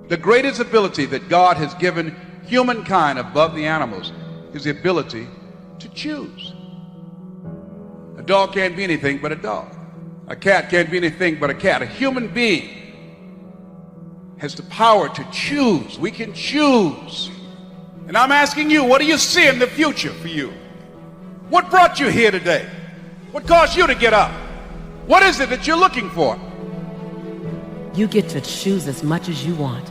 The greatest ability that God has given humankind above the animals is the ability to choose. A dog can't be anything but a dog. A cat can't be anything but a cat. A human being has the power to choose. We can choose. And I'm asking you, what do you see in the future for you? What brought you here today? What caused you to get up? What is it that you're looking for? You get to choose as much as you want.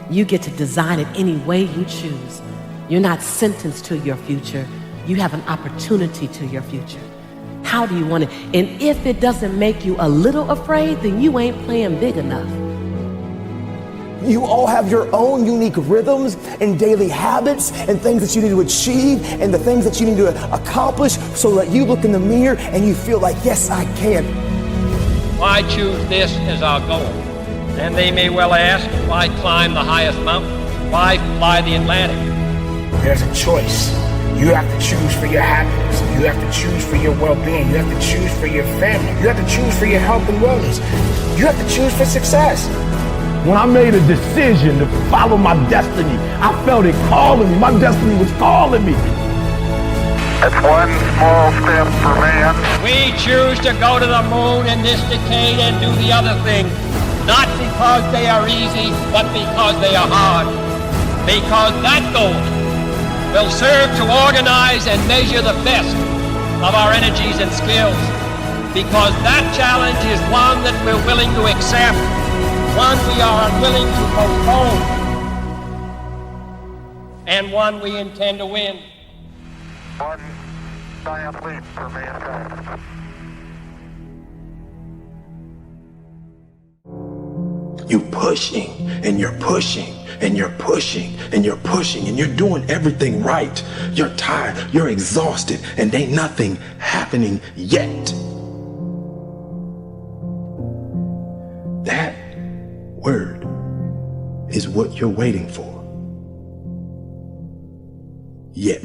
You get to design it any way you choose. You're not sentenced to your future. You have an opportunity to your future. How do you want it? And if it doesn't make you a little afraid, then you ain't playing big enough. You all have your own unique rhythms and daily habits and things that you need to achieve and the things that you need to accomplish so that you look in the mirror and you feel like, yes, I can. Why choose this as our goal? And they may well ask, why climb the highest mountain? Why fly the Atlantic? There's a choice. You have to choose for your happiness. You have to choose for your well-being. You have to choose for your family. You have to choose for your health and wellness. You have to choose for success. When I made a decision to follow my destiny, I felt it calling me. My destiny was calling me. That's one small step for man. We choose to go to the moon in this decade and do the other thing, not because they are easy, but because they are hard. Because that goal will serve to organize and measure the best of our energies and skills. Because that challenge is one that we're willing to accept, one we are unwilling to postpone, and one we intend to win. One giant leap for mankind. You pushing and you're pushing and you're pushing and you're pushing and you're doing everything right. You're tired, you're exhausted, and ain't nothing happening yet. That word is what you're waiting for. Yet.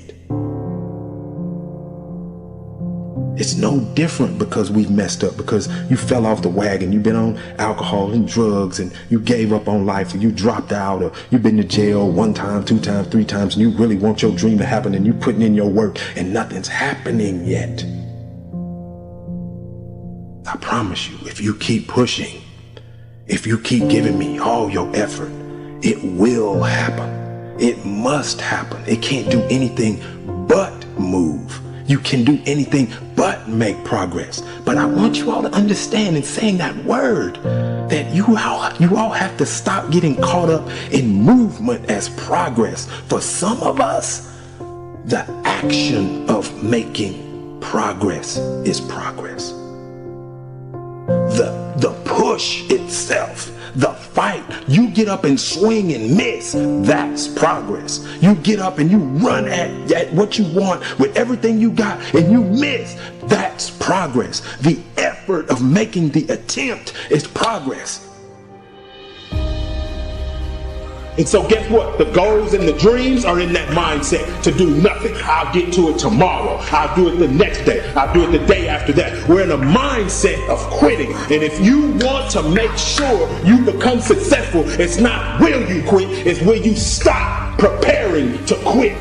It's no different because we've messed up, because you fell off the wagon, you've been on alcohol and drugs, and you gave up on life, or you dropped out, or you've been to jail 1 time, 2 times, 3 times, and you really want your dream to happen, and you putting in your work, and nothing's happening yet. I promise you, if you keep pushing, if you keep giving me all your effort, it will happen. It must happen. It can't do anything but move. You can do anything but make progress. But I want you all to understand in saying that word that you all have to stop getting caught up in movement as progress. For some of us, the action of making progress is progress. The push itself, the fight, you get up and swing and miss, that's progress. You get up and you run at what you want with everything you got and you miss, that's progress. The effort of making the attempt is progress. And so guess what? The goals and the dreams are in that mindset to do nothing. I'll get to it tomorrow. I'll do it the next day. I'll do it the day after that. We're in a mindset of quitting. And if you want to make sure you become successful, it's not will you quit, it's will you stop preparing to quit.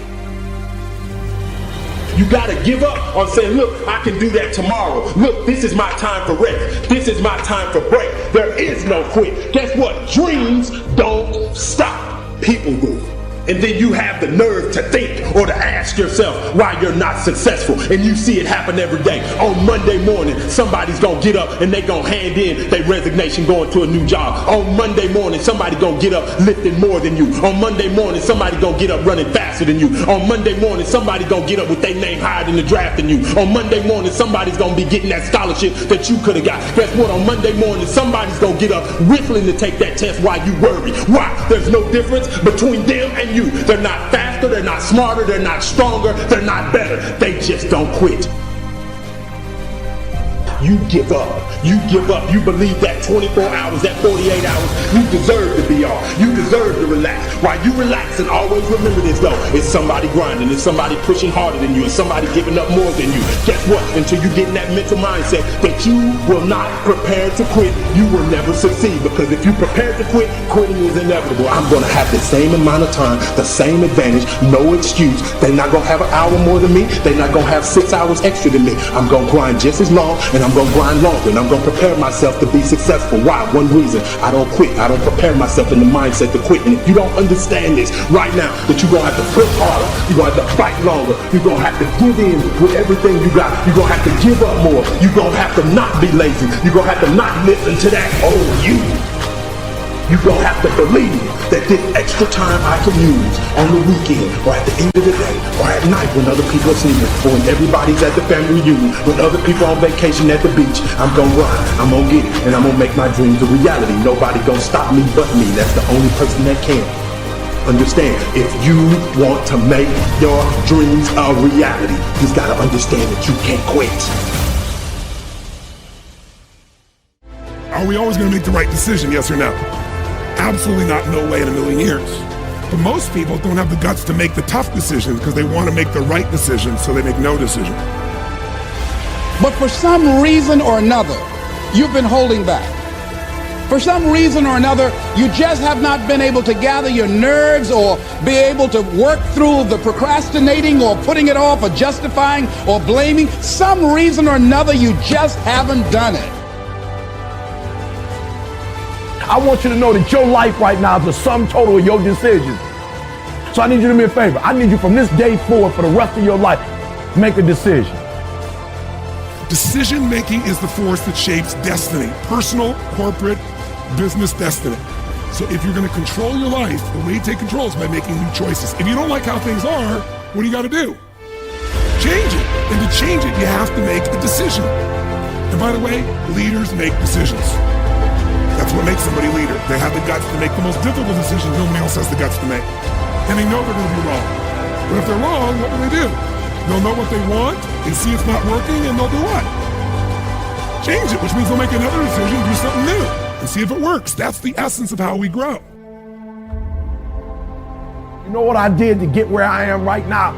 You got to give up on saying, look, I can do that tomorrow. Look, this is my time for rest. This is my time for break. There is no quit. Guess what? Dreams don't stop. People do. And then you have the nerve to think or to ask yourself why you're not successful. And you see it happen every day. On Monday morning, somebody's going to get up and they going to hand in their resignation going to a new job. On Monday morning, somebody going to get up lifting more than you. On Monday morning, somebody going to get up running faster than you. On Monday morning, somebody going to get up with their name higher in the draft than you. On Monday morning, somebody's going to be getting that scholarship that you could have got. Guess what? On Monday morning, somebody's going to get up whistling to take that test while you worry. Why? There's no difference between them and you. They're not faster, they're not smarter, they're not stronger, they're not better. They just don't quit. you give up. You give up. You believe that 24 hours, that 48 hours, you deserve to be off. You deserve to relax. While you relax, and always remember this though, it's somebody grinding, it's somebody pushing harder than you, it's somebody giving up more than you. Guess what? Until you get in that mental mindset that you will not prepare to quit, you will never succeed. Because if you prepare to quit, quitting is inevitable. I'm going to have the same amount of time, the same advantage, no excuse. They're not going to have an hour more than me. They're not going to have 6 hours extra than me. I'm going to grind just as long, and I'm going to grind longer, and I'm going to prepare myself to be successful. Why? One reason. I don't quit. I don't prepare myself in the mindset to quit. And if you don't understand this right now, that you're going to have to push harder, you're going to have to fight longer, you're going to have to give in with everything you got, you're going to have to give up more, you're going to have to not be lazy, you're going to have to not listen to that old you. You're going to have to believe that this extra time I can use on the weekend or at the end of the day or at night when other people are sleeping or when everybody's at the family reunion, when other people are on vacation at the beach, I'm going to run, I'm going to get it, and I'm going to make my dreams a reality. Nobody going to stop me but me. That's the only person that can. Understand, if you want to make your dreams a reality, you've got to understand that you can't quit. Are we always going to make the right decision, yes or no? Absolutely not, no way in a million years. But most people don't have the guts to make the tough decisions because they want to make the right decision, so they make no decision. But for some reason or another, you've been holding back. For some reason or another, you just have not been able to gather your nerves or be able to work through the procrastinating or putting it off or justifying or blaming. Some reason or another, you just haven't done it. I want you to know that your life right now is the sum total of your decisions. So I need you to do me a favor. I need you from this day forward for the rest of your life, make a decision. Decision making is the force that shapes destiny, personal, corporate, business destiny. So if you're going to control your life, the way you take control is by making new choices. If you don't like how things are, what do you got to do? Change it. And to change it, you have to make a decision. And by the way, leaders make decisions. That's what makes somebody a leader. They have the guts to make the most difficult decisions nobody else has the guts to make. And they know they're going to be wrong. But if they're wrong, what will they do? They'll know what they want, they see it's not working, and they'll do what? Change it, which means they'll make another decision, do something new, and see if it works. That's the essence of how we grow. You know what I did to get where I am right now?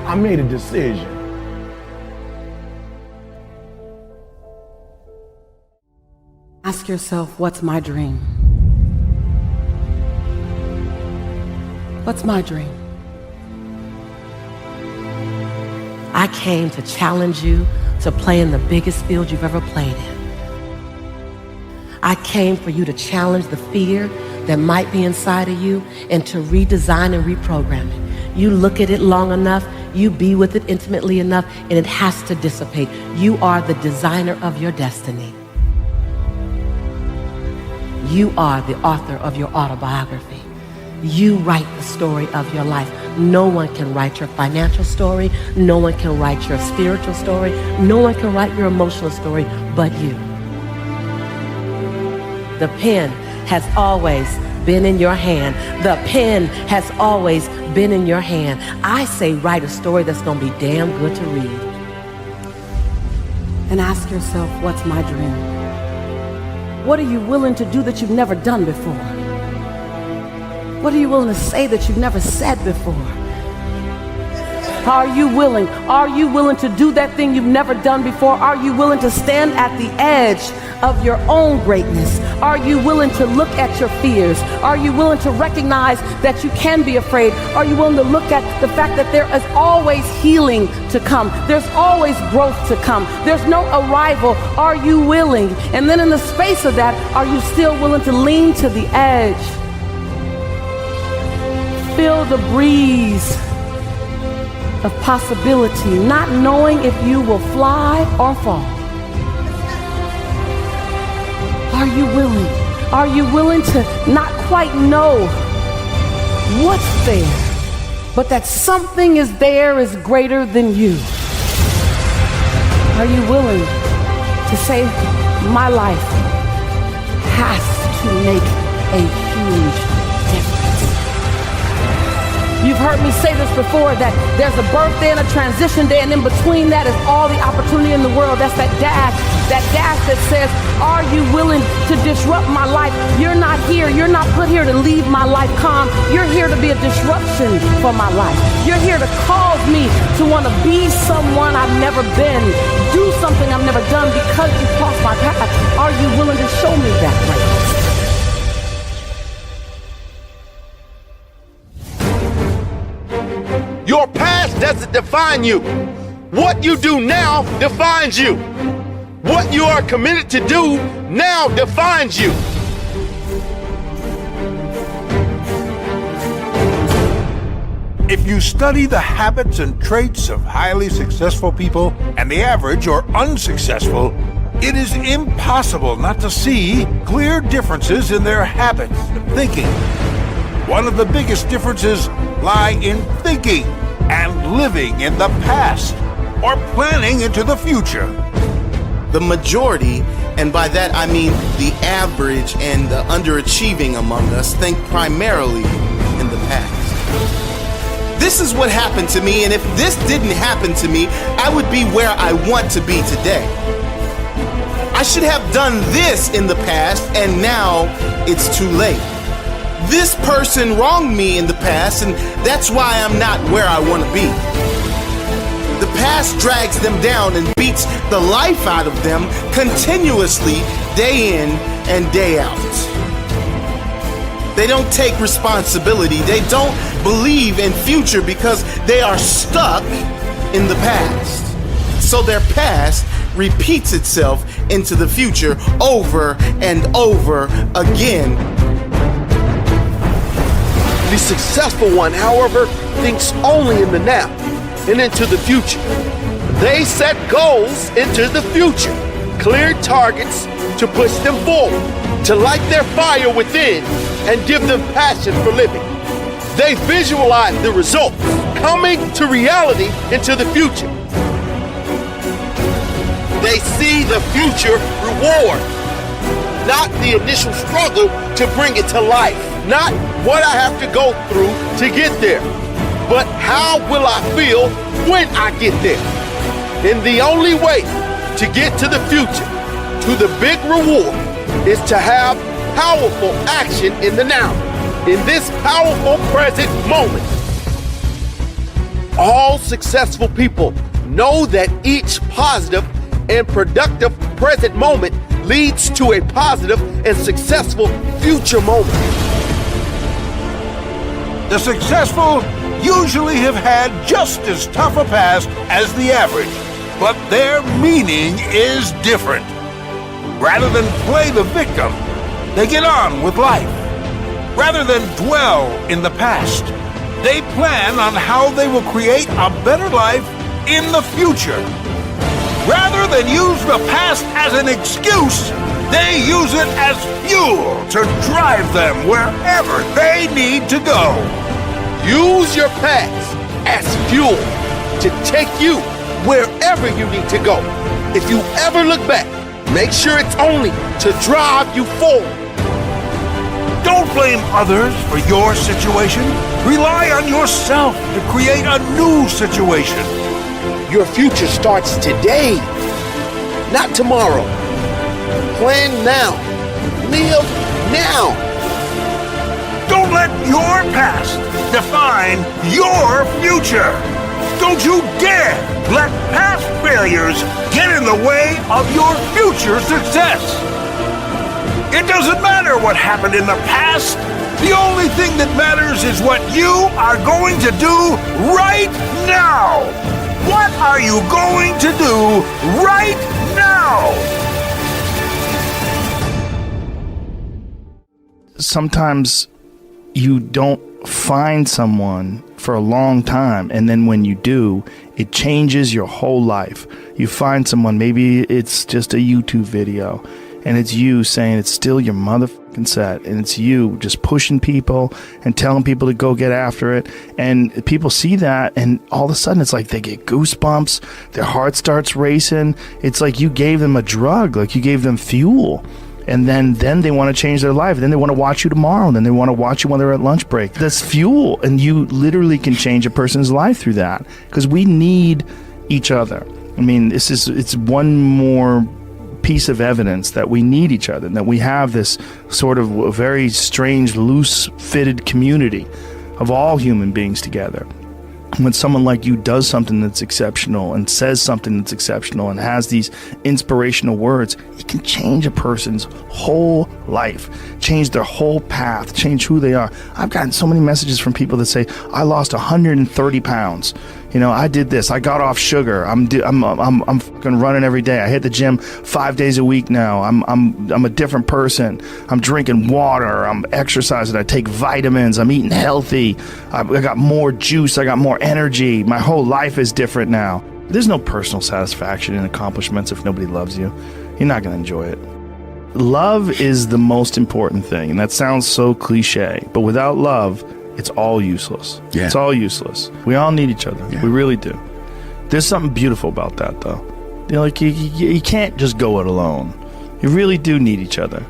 I made a decision. Ask yourself, what's my dream? What's my dream? I came to challenge you to play in the biggest field you've ever played in. I came for you to challenge the fear that might be inside of you and to redesign and reprogram it. You look at it long enough, you be with it intimately enough, and it has to dissipate. You are the designer of your destiny. You are the author of your autobiography. You write the story of your life. No one can write your financial story. No one can write your spiritual story. No one can write your emotional story but you. The pen has always been in your hand. The pen has always been in your hand. I say write a story that's going to be damn good to read. And ask yourself, what's my dream? What are you willing to do that you've never done before? What are you willing to say that you've never said before? Are you willing? Are you willing to do that thing you've never done before? Are you willing to stand at the edge of your own greatness? Are you willing to look at your fears? Are you willing to recognize that you can be afraid? Are you willing to look at the fact that there is always healing to come? There's always growth to come. There's no arrival. Are you willing? And then in the space of that, are you still willing to lean to the edge? Feel the breeze of possibility, not knowing if you will fly or fall. Are you willing? Are you willing to not quite know what's there, but that something is there is greater than you? Are you willing to say, my life has to make a huge difference? You've You've heard me say this before, that there's a birthday and a transition day, and in between that is all the opportunity in the world. That's that dash that says, are you willing to disrupt my life? You're not here. You're not put here to leave my life calm. You're here to be a disruption for my life. You're here to cause me to want to be someone I've never been, do something I've never done because you crossed my path. Are you willing to show me that right now? Your past doesn't define you. What you do now defines you. What you are committed to do now defines you. If you study the habits and traits of highly successful people and the average or unsuccessful, it is impossible not to see clear differences in their habits and thinking. One of the biggest differences lie in thinking and living in the past or planning into the future. The majority, and by that I mean the average and the underachieving among us, think primarily in the past. This is what happened to me, and if this didn't happen to me, I would be where I want to be today. I should have done this in the past, and now it's too late. This person wronged me in the past, and that's why I'm not where I want to be. The past drags them down and beats the life out of them continuously, day in and day out. They don't take responsibility. They don't believe in future because they are stuck in the past. So their past repeats itself into the future over and over again. The successful one, however, thinks only in the now and into the future. They set goals into the future, clear targets to push them forward, to light their fire within and give them passion for living. They visualize the results coming to reality into the future. They see the future reward, not the initial struggle to bring it to life, not what I have to go through to get there, but how will I feel when I get there? And the only way to get to the future, to the big reward, is to have powerful action in the now, in this powerful present moment. All successful people know that each positive and productive present moment leads to a positive and successful future moment. The successful usually have had just as tough a past as the average, but their meaning is different. Rather than play the victim, they get on with life. Rather than dwell in the past, they plan on how they will create a better life in the future. Rather than use the past as an excuse, they use it as fuel to drive them wherever they need to go. Use your past as fuel to take you wherever you need to go. If you ever look back, make sure it's only to drive you forward. Don't blame others for your situation. Rely on yourself to create a new situation. Your future starts today, not tomorrow. Plan now. Live now. Don't let your past define your future. Don't you dare let past failures get in the way of your future success. It doesn't matter what happened in the past. The only thing that matters is what you are going to do right now. What are you going to do right now? Sometimes you don't find someone for a long time, and then when you do, it changes your whole life. You find someone, maybe it's just a YouTube video, and it's you saying it's still your motherfucking set, and it's you just pushing people and telling people to go get after it, and people see that, and all of a sudden it's like they get goosebumps, their heart starts racing. It's like you gave them a drug, like you gave them fuel. And then they want to change their life. Then they want to watch you tomorrow. And then they want to watch you when they're at lunch break. That's fuel. And you literally can change a person's life through that, because we need each other. I mean, it's one more piece of evidence that we need each other, that we have this sort of very strange, loose-fitted community of all human beings together. When someone like you does something that's exceptional and says something that's exceptional and has these inspirational words, it can change a person's whole life, change their whole path, change who they are. I've gotten so many messages from people that say, I lost 130 pounds. You know, I did this. I got off sugar. I'm fucking running every day. I hit the gym 5 days a week now. I'm a different person. I'm drinking water. I'm exercising. I take vitamins. I'm eating healthy. I got more juice. I got more energy. My whole life is different now. There's no personal satisfaction in accomplishments if nobody loves you. You're not going to enjoy it. Love is the most important thing, and that sounds so cliche, but without love, it's all useless. Yeah. It's all useless. We all need each other. Yeah. We really do. There's something beautiful about that, though. You know, like you can't just go it alone. You really do need each other.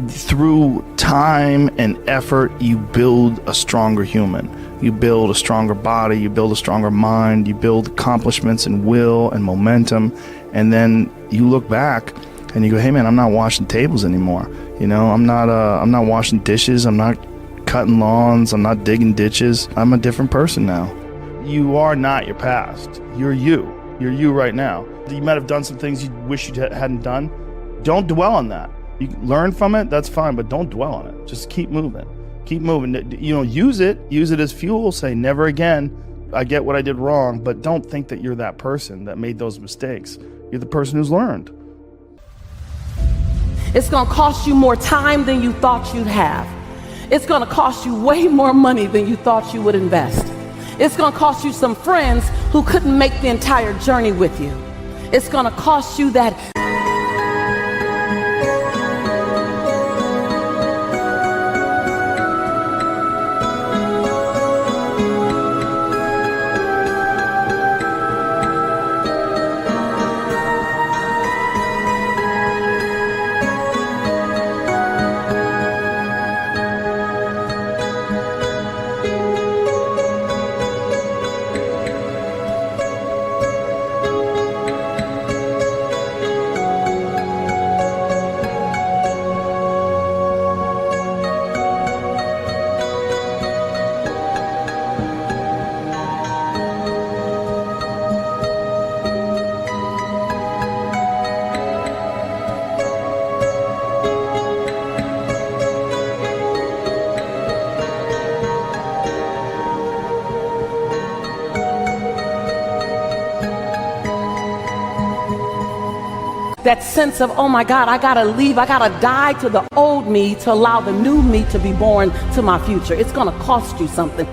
Through time and effort, you build a stronger human. You build a stronger body. You build a stronger mind. You build accomplishments and will and momentum. And then you look back and you go, hey, man, I'm not washing tables anymore. You know, I'm not washing dishes. I'm not cutting lawns. I'm not digging ditches. I'm a different person now. You are not your past. You're you. You're you right now. You might have done some things you wish you hadn't done. Don't dwell on that. You learn from it, that's fine, but don't dwell on it. Just keep moving. Keep moving. You know, use it as fuel. Say, never again. I get what I did wrong, but don't think that you're that person that made those mistakes. You're the person who's learned. It's going to cost you more time than you thought you'd have. It's going to cost you way more money than you thought you would invest. It's going to cost you some friends who couldn't make the entire journey with you. It's going to cost you that. That sense of, oh my God, I gotta leave, I gotta die to the old me to allow the new me to be born to my future. It's gonna cost you something.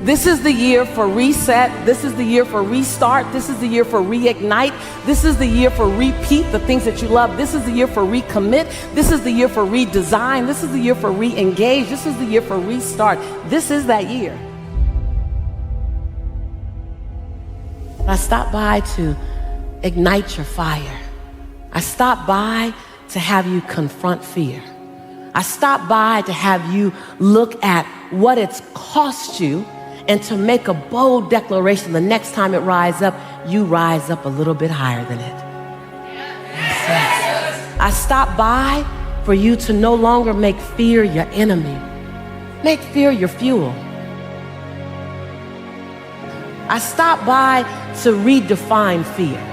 This is the year for reset. This is the year for restart. This is the year for reignite. This is the year for repeat the things that you love. This is the year for recommit. This is the year for redesign. This is the year for re-engage. This is the year for restart. This is that year. I stopped by to ignite your fire. I stopped by to have you confront fear. I stopped by to have you look at what it's cost you and to make a bold declaration the next time it rises up, you rise up a little bit higher than it. Yes. I stopped by for you to no longer make fear your enemy. Make fear your fuel. I stopped by to redefine fear.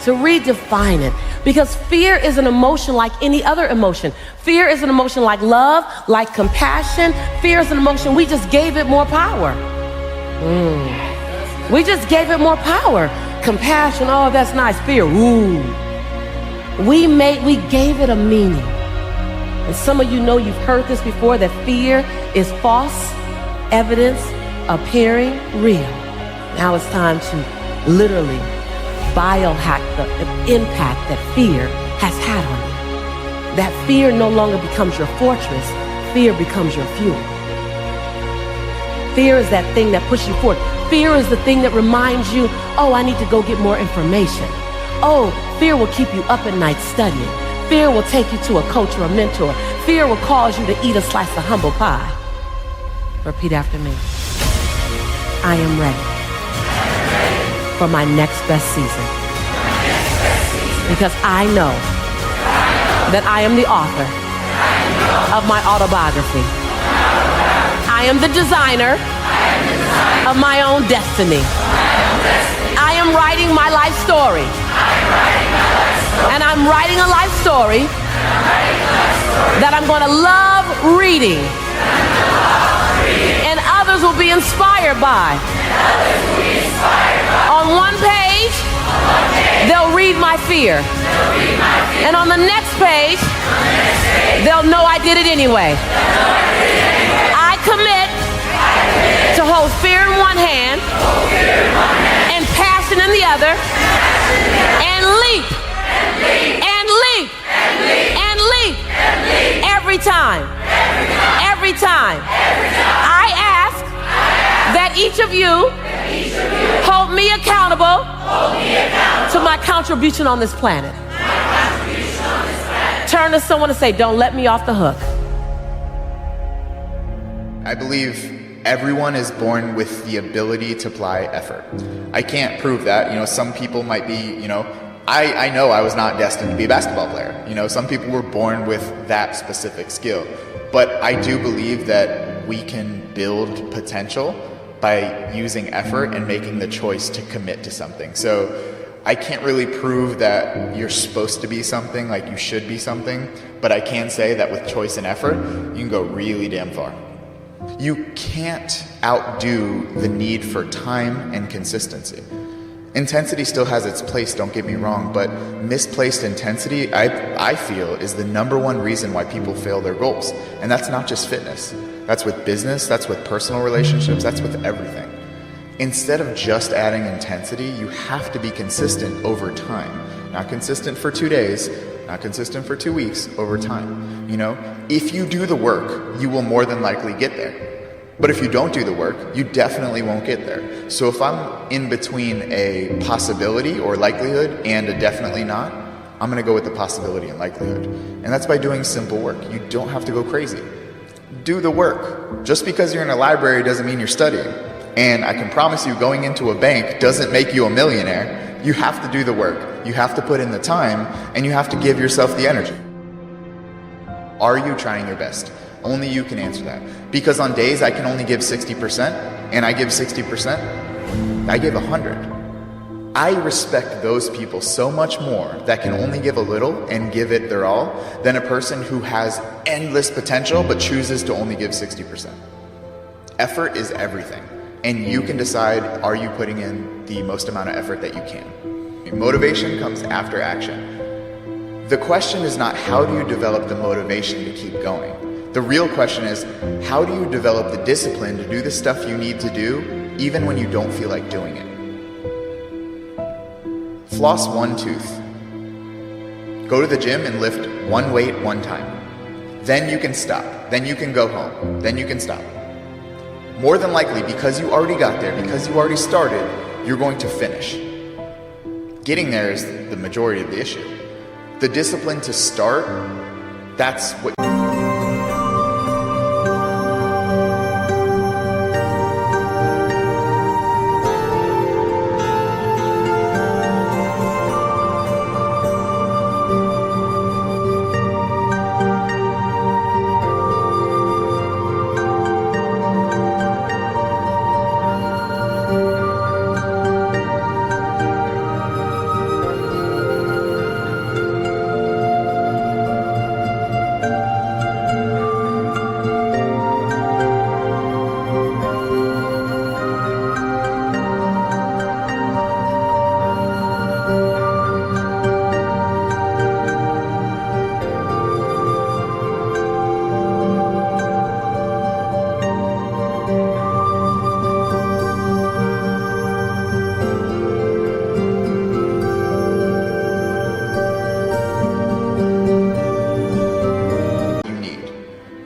To redefine it. Because fear is an emotion like any other emotion. Fear is an emotion like love, like compassion. Fear is an emotion, we just gave it more power. We just gave it more power. Compassion, oh, that's nice. Fear, ooh. We gave it a meaning. And some of you know you've heard this before, that fear is false evidence appearing real. Now it's time to literally biohack the impact that fear has had on you. That fear no longer becomes your fortress, fear becomes your fuel. Fear is that thing that pushes you forward. Fear is the thing that reminds you, oh, I need to go get more information. Oh, fear will keep you up at night studying. Fear will take you to a coach or a mentor. Fear will cause you to eat a slice of humble pie. Repeat after me. I am ready for my next best season. Because I know that I am the author of my autobiography. I am the designer of my own destiny. I am writing my life story. And I'm writing a life story that I'm going to love reading. And others will be inspired by. On one page, they'll read my fear. And on the next page, they'll know I did it anyway. I commit to hold fear in one hand and passion in the other, and leap and leap and leap every time. Every time. I ask that each of you hold me accountable to my contribution on this planet. Turn to someone and say, don't let me off the hook. I believe everyone is born with the ability to apply effort. I can't prove that. Some people might be, I know I was not destined to be a basketball player. Some people were born with that specific skill. But I do believe that we can build potential by using effort and making the choice to commit to something. So I can't really prove that you're supposed to be something, like you should be something, but I can say that with choice and effort, you can go really damn far. You can't outdo the need for time and consistency. Intensity still has its place, don't get me wrong, but misplaced intensity, I feel, is the #1 reason why people fail their goals. And that's not just fitness. That's with business, that's with personal relationships, that's with everything. Instead of just adding intensity, you have to be consistent over time. Not consistent for 2 days, not consistent for 2 weeks, over time. If you do the work, you will more than likely get there. But if you don't do the work, you definitely won't get there. So if I'm in between a possibility or likelihood and a definitely not, I'm gonna go with the possibility and likelihood. And that's by doing simple work. You don't have to go crazy. Do the work. Just because you're in a library doesn't mean you're studying. And I can promise you, going into a bank doesn't make you a millionaire. You have to do the work. You have to put in the time, and you have to give yourself the energy. Are you trying your best? Only you can answer that. Because on days I can only give 60%, and I give 60%, I give 100. I respect those people so much more that can only give a little and give it their all than a person who has endless potential but chooses to only give 60%. Effort is everything, and you can decide, are you putting in the most amount of effort that you can? Motivation comes after action. The question is not how do you develop the motivation to keep going? The real question is, how do you develop the discipline to do the stuff you need to do, even when you don't feel like doing it? Floss one tooth. Go to the gym and lift one weight one time. Then you can stop. Then you can go home. Then you can stop. More than likely, because you already got there, because you already started, you're going to finish. Getting there is the majority of the issue. The discipline to start, that's what...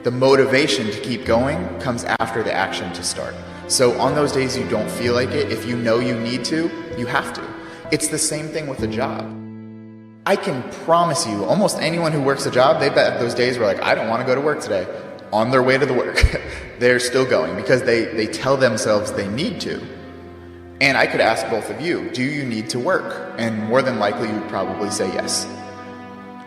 The motivation to keep going comes after the action to start. So on those days you don't feel like it, if you know you need to, you have to. It's the same thing with a job. I can promise you, almost anyone who works a job, they've had those days where like, I don't want to go to work today. On their way to the work, they're still going because they tell themselves they need to. And I could ask both of you, do you need to work? And more than likely, you would probably say yes.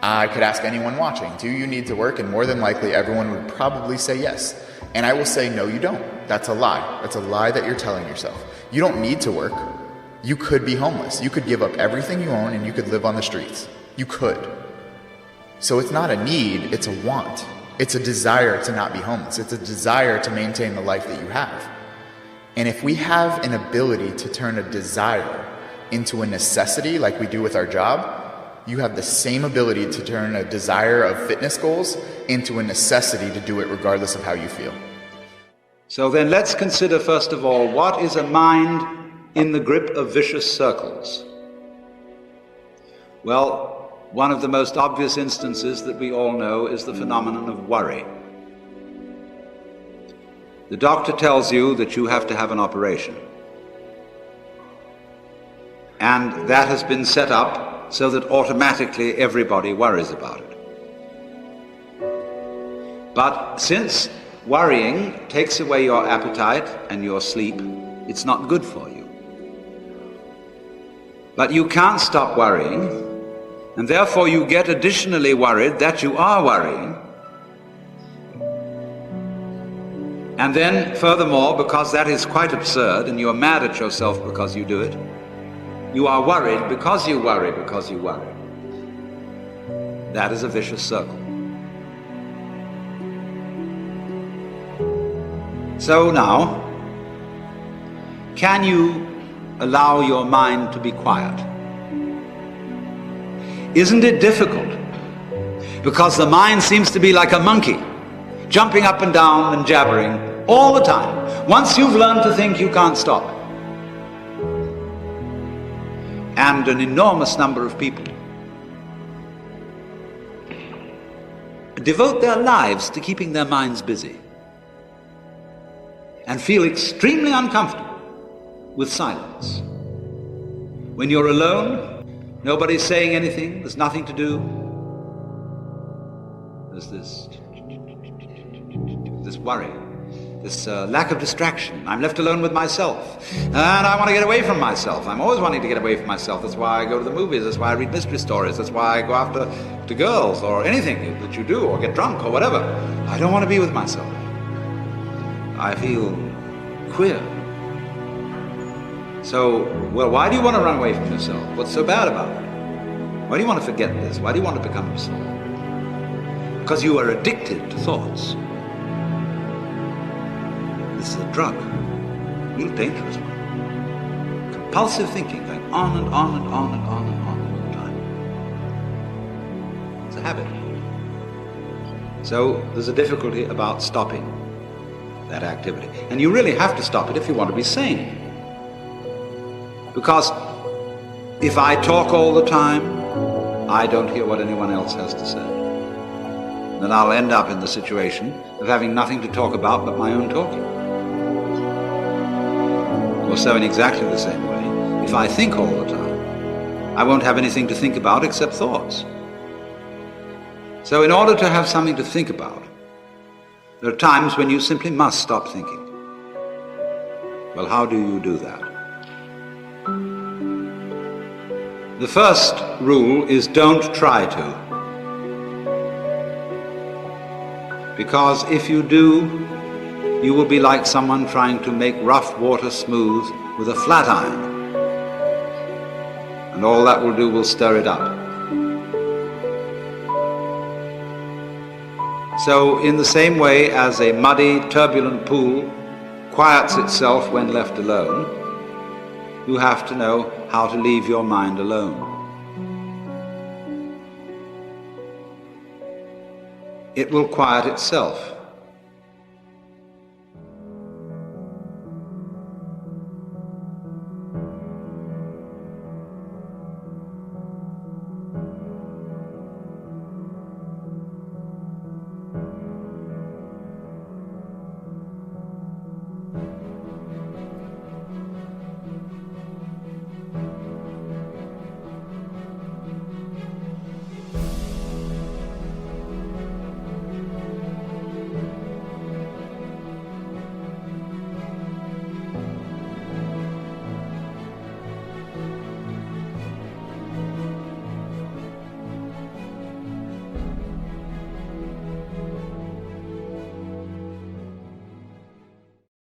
I could ask anyone watching, do you need to work? And more than likely, everyone would probably say yes. And I will say, no, you don't. That's a lie. That's a lie that you're telling yourself. You don't need to work. You could be homeless. You could give up everything you own and you could live on the streets. You could. So it's not a need, it's a want. It's a desire to not be homeless. It's a desire to maintain the life that you have. And if we have an ability to turn a desire into a necessity like we do with our job, you have the same ability to turn a desire of fitness goals into a necessity to do it regardless of how you feel. So then let's consider first of all, what is a mind in the grip of vicious circles? Well, one of the most obvious instances that we all know is the phenomenon of worry. The doctor tells you that you have to have an operation. And that has been set up so that automatically everybody worries about it. But since worrying takes away your appetite and your sleep, it's not good for you. But you can't stop worrying, and therefore you get additionally worried that you are worrying. And then furthermore, because that is quite absurd and you are mad at yourself because you do it, you are worried because you worry because you worry. That is a vicious circle. So now, can you allow your mind to be quiet? Isn't it difficult? Because the mind seems to be like a monkey, jumping up and down and jabbering all the time. Once you've learned to think, you can't stop. And an enormous number of people devote their lives to keeping their minds busy and feel extremely uncomfortable with silence. When you're alone, nobody's saying anything, there's nothing to do. There's this worry, this lack of distraction. I'm left alone with myself, and I want to get away from myself. I'm always wanting to get away from myself. That's why I go to the movies, that's why I read mystery stories, that's why I go after to girls or anything that you do, or get drunk or whatever. I don't want to be with myself. I feel queer. So, well, why do you want to run away from yourself? What's so bad about it? Why do you want to forget this? Why do you want to become yourself? Because you are addicted to thoughts. This is a drug, a real dangerous one. Compulsive thinking, going on and on and on and on and on all the time. It's a habit. So there's a difficulty about stopping that activity. And you really have to stop it if you want to be sane. Because if I talk all the time, I don't hear what anyone else has to say. Then I'll end up in the situation of having nothing to talk about but my own talking. Or so in exactly the same way, if I think all the time, I won't have anything to think about except thoughts. So in order to have something to think about, there are times when you simply must stop thinking. Well, how do you do that? The first rule is don't try to. Because if you do, you will be like someone trying to make rough water smooth with a flat iron. And all that will do will stir it up. So in the same way as a muddy, turbulent pool quiets itself when left alone, you have to know how to leave your mind alone. It will quiet itself.